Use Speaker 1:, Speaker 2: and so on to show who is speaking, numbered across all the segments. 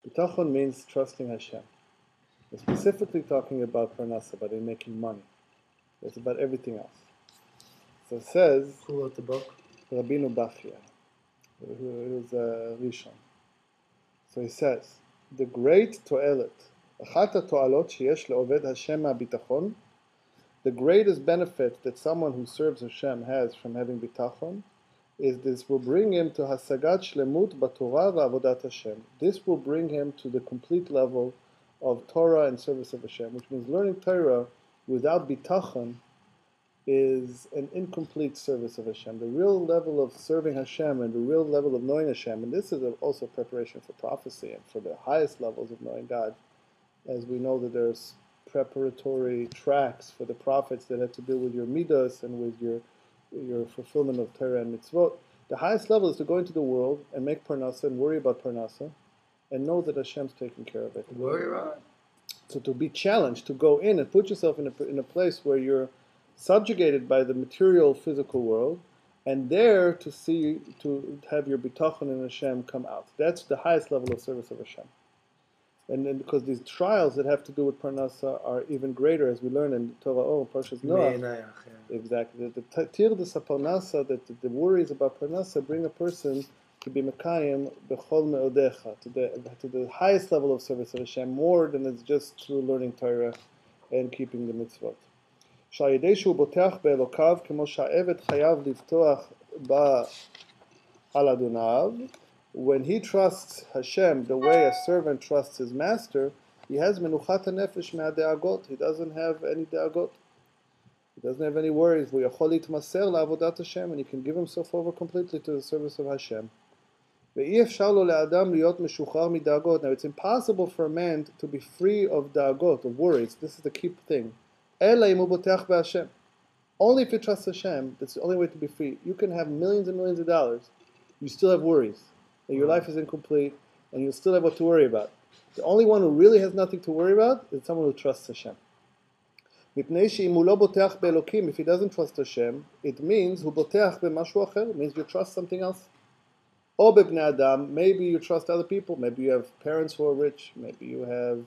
Speaker 1: Bitachon means trusting Hashem. We're specifically talking about parnasa, about in making money. It's about everything else. So it says,
Speaker 2: who wrote the book?
Speaker 1: Rabbeinu Bachya, who was a Rishon. So he says, the great to'elet, achata to'alot sheyesh le'oved Hashem ha'bitachon, the greatest benefit that someone who serves Hashem has from having bitachon is this will bring him to hasagat shlemut b'torah v'avodat Hashem. This will bring him to the complete level of Torah and service of Hashem, which means learning Torah without bitachon is an incomplete service of Hashem. The real level of serving Hashem and the real level of knowing Hashem, and this is also preparation for prophecy and for the highest levels of knowing God, as we know that there's preparatory tracks for the prophets that have to do with your midos and with your fulfillment of Torah and mitzvot. The highest level is to go into the world and make parnasa and worry about parnasa and know that Hashem's taking care of it.
Speaker 2: Worry about it?
Speaker 1: So to be challenged, to go in and put yourself in a place where you're subjugated by the material physical world, and there to have your bitachon in Hashem come out. That's the highest level of service of Hashem. And then because these trials that have to do with parnasa are even greater, as we learn in Torah, Parshas Noach. Exactly. The tirdas parnasa, that the worries about parnasa bring a person to be mekayim bechol meodecha, to the highest level of service of Hashem, more than it's just through learning Torah and keeping the mitzvot. שהידי שהוא בוטח באלוקיו כמו שהעבד חייב לבטוח על אדוניו, when he trusts Hashem the way a servant trusts his master, he has menuchat hanefesh מהדאגות. He doesn't have any דאגות. He doesn't have any worries. והוא יכול להתמסר לעבודת Hashem, and he can give himself over completely to the service of Hashem. ואי אפשר לו לאדם להיות משוחרר מדאגות. Now it's impossible for a man to be free of דאגות, of worries. This is the key thing. Only if you trust Hashem, that's the only way to be free. You can have millions and millions of dollars, you still have worries, and your life is incomplete, and you still have what to worry about. The only one who really has nothing to worry about is someone who trusts Hashem. If he doesn't trust Hashem, it means it means you trust something else. Maybe you trust other people. Maybe you have parents who are rich. Maybe you have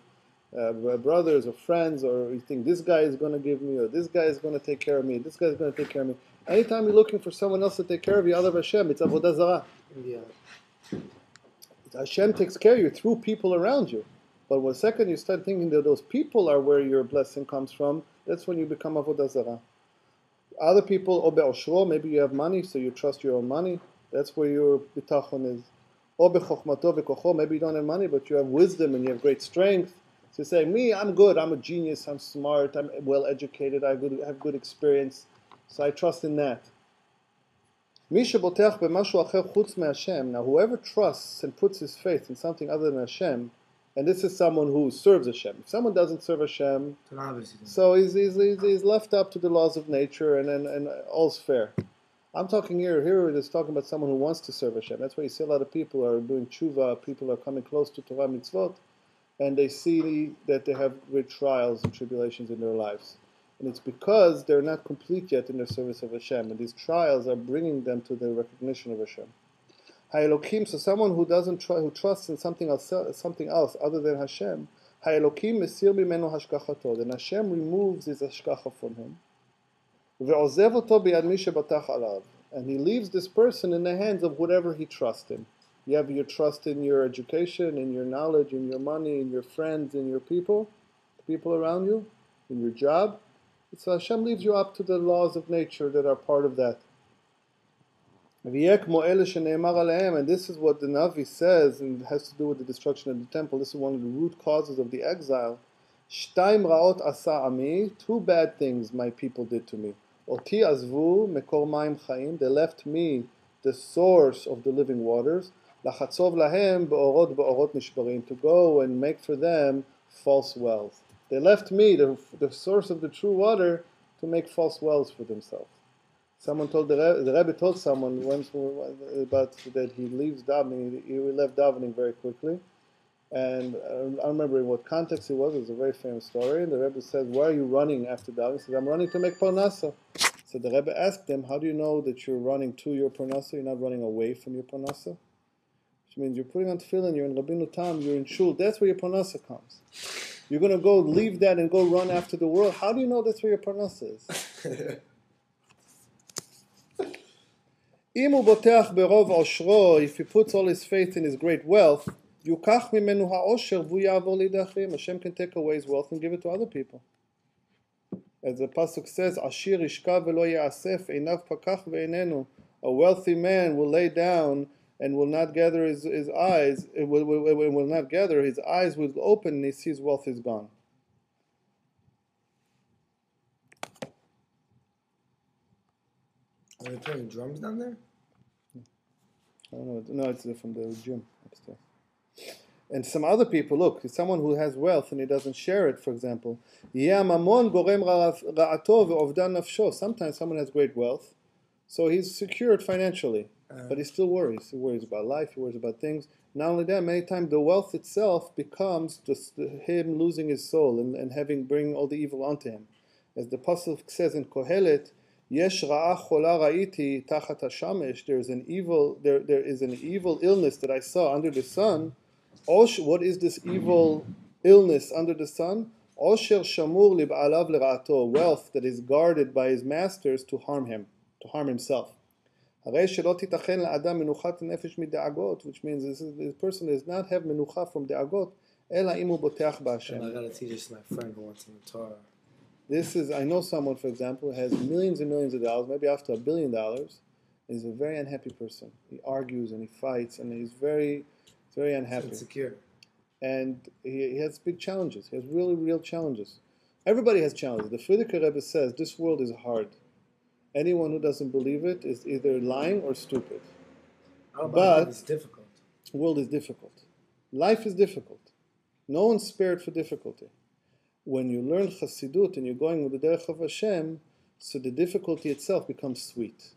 Speaker 1: brothers or friends, or you think this guy is going to give me, or this guy is going to take care of me, this guy is going to take care of me. Anytime you're looking for someone else to take care of you other than Hashem, it's avodah zarah. Yeah. Hashem takes care of you through people around you. But the second you start thinking that those people are where your blessing comes from, that's when you become avodah zarah. Other people, or be'oshro, maybe you have money, so you trust your own money. That's where your bitachon is. Or be'chokhmato ve'kocho, maybe you don't have money, but you have wisdom and you have great strength. So you say, me, I'm good, I'm a genius, I'm smart, I'm well educated, I have good experience, so I trust in that. Now whoever trusts and puts his faith in something other than Hashem, and this is someone who serves Hashem. If someone doesn't serve Hashem, so he's left up to the laws of nature, and all's fair. I'm talking here we're just talking about someone who wants to serve Hashem. That's why you see a lot of people are doing tshuva, people are coming close to Torah mitzvot, and they see that they have great trials and tribulations in their lives. And it's because they're not complete yet in their service of Hashem, and these trials are bringing them to the recognition of Hashem. Ha'elokim, so someone who trusts in something else other than Hashem, Ha'elokim mesir mimeno hashgachato, then Hashem removes his hashgacha from him. Ve'ozev oto biyad mi shebatach alav, and he leaves this person in the hands of whatever he trusts in. You have your trust in your education, in your knowledge, in your money, in your friends, in your people, the people around you, in your job. So Hashem leaves you up to the laws of nature that are part of that. And this is what the Navi says, and it has to do with the destruction of the temple. This is one of the root causes of the exile. Shtaim ra'ot asa ami, two bad things my people did to me. Oti azvu mekor mayim chaim, they left me the source of the living waters. Lachatzov lahem be'orot nishbarim, to go and make for them false wells. They left me, the source of the true water, to make false wells for themselves. Someone told the Rebbe told someone once about that he leaves davening. He left davening very quickly, and I don't remember in what context it was. It was a very famous story. And the Rebbe said, "Why are you running after davening?" He said, "I'm running to make parnasa." So the Rebbe asked him, "How do you know that you're running to your parnasa? You're not running away from your parnasa?" which means you're putting on tefillin, you're in Rabbeinu Tam, you're in shul. That's where your parnasa comes. You're going to go leave that and go run after the world. How do you know that's where your parnasa is? If he puts all his faith in his great wealth, Hashem can take away his wealth and give it to other people. As the pasuk says, "Ashir ishkav velo ya'asef, einav pakach ve'einenu." A wealthy man will lay down and will not gather his eyes. Will not gather. His eyes will open, and he sees wealth is gone.
Speaker 2: Are they playing drums down there?
Speaker 1: I don't know. No, it's from the gym upstairs. And some other people, look, someone who has wealth and he doesn't share it, for example. Sometimes someone has great wealth, so he's secured financially, but he still worries. He worries about life, he worries about things. Not only that, many times the wealth itself becomes just him losing his soul and bring all the evil onto him. As the pasuk says in Kohelet, Yesh ra'ah chola ra'iti tachat hashamesh. There is an evil illness that I saw under the sun. What is this evil illness under the sun? Osher shamur lib'alav l'ra'ato, wealth that is guarded by his masters to harm him, to harm himself. Harei shelo titachen la'adam menuchat nefesh mid'agot, which means this person does not have menucha from de'agot, ela imu boteach ba'Hashem.
Speaker 2: I gotta teach this to my friend who wants to the Torah.
Speaker 1: I know someone, for example, who has millions and millions of dollars, maybe up to $1 billion, and he's a very unhappy person. He argues and he fights, and he's very unhappy.
Speaker 2: Insecure.
Speaker 1: And he has big challenges. He has really real challenges. Everybody has challenges. The Frierdiker Rebbe says this world is hard. Anyone who doesn't believe it is either lying or stupid.
Speaker 2: But it's difficult.
Speaker 1: The world is difficult. Life is difficult. No one's spared for difficulty. When you learn Chassidut and you're going with the Derech of Hashem, so the difficulty itself becomes sweet.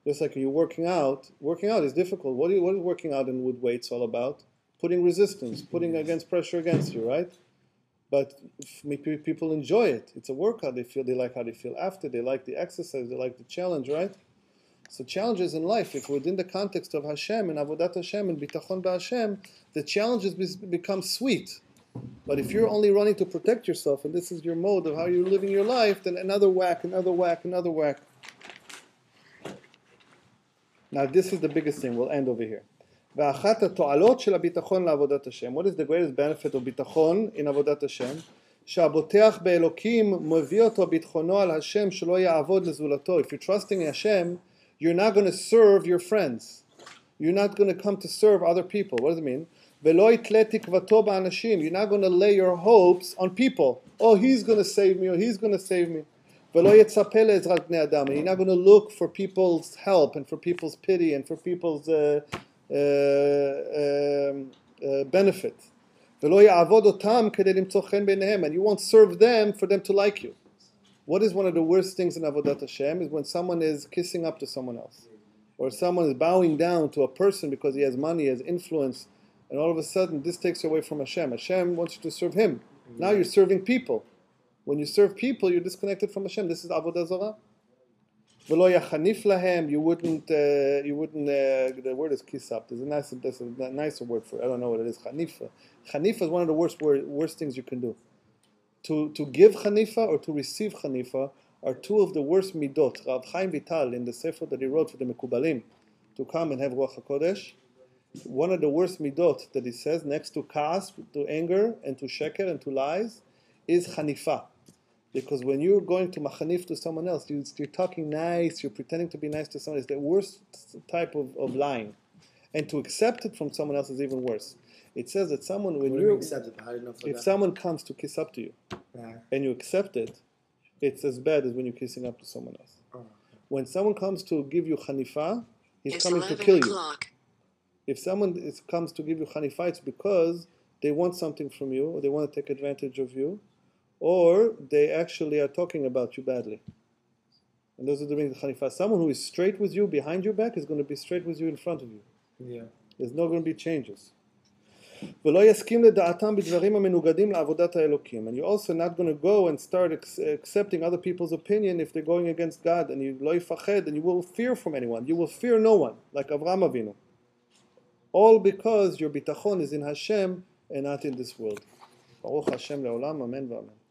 Speaker 1: Just like you're working out is difficult. What is working out with weights all about? Putting resistance, putting against pressure against you, right? But people enjoy it. It's a workout. They like how they feel after. They like the exercise. They like the challenge, right? So challenges in life, if within the context of Hashem and Avodat Hashem and Bitachon BaHashem, the challenges become sweet. But if you're only running to protect yourself, and this is your mode of how you're living your life, then another whack, another whack, another whack. Now this is the biggest thing. We'll end over here. What is the greatest benefit of bitachon in Avodat Hashem? If you're trusting in Hashem, you're not going to serve your friends. You're not going to come to serve other people. What does it mean? You're not going to lay your hopes on people. Oh, he's going to save me, or he's going to save me. You're not going to look for people's help and for people's pity and for people's benefit. And you won't serve them for them to like you. What is one of the worst things in Avodat Hashem is when someone is kissing up to someone else. Or someone is bowing down to a person because he has money, he has influence. And all of a sudden, this takes you away from Hashem. Hashem wants you to serve Him. Now you're serving people. When you serve people, you're disconnected from Hashem. This is Avodah Zarah. V'lo yachanif lahem. You wouldn't. The word is kisap. There's a nicer word for it. I don't know what it is. Chanifa. Chanifa is one of the worst things you can do. To give chanifa or to receive chanifa are two of the worst midot. Rav Chaim Vital in the sefer that he wrote for the Mekubalim to come and have Ruach HaKodesh. One of the worst midot that he says, next to kaas, to anger, and to sheker, and to lies, is chanifa. Because when you're going to machanif to someone else, you're talking nice, you're pretending to be nice to someone. It's the worst type of lying. And to accept it from someone else is even worse. It says that someone, if someone comes to kiss up to you, and you accept it, it's as bad as when you're kissing up to someone else. When someone comes to give you chanifa, he's coming to kill you. If someone comes to give you chanifa, it's because they want something from you, or they want to take advantage of you, or they actually are talking about you badly. And those are the things of chanifa. Someone who is straight with you behind your back is going to be straight with you in front of you.
Speaker 2: Yeah.
Speaker 1: There's not going to be changes. And you're also not going to go and start accepting other people's opinion if they're going against God. And you will fear from anyone. You will fear no one, like Avraham Avinu. all because your bitachon is in Hashem and not in this world. Baruch Hashem le'olam, amen v'amen.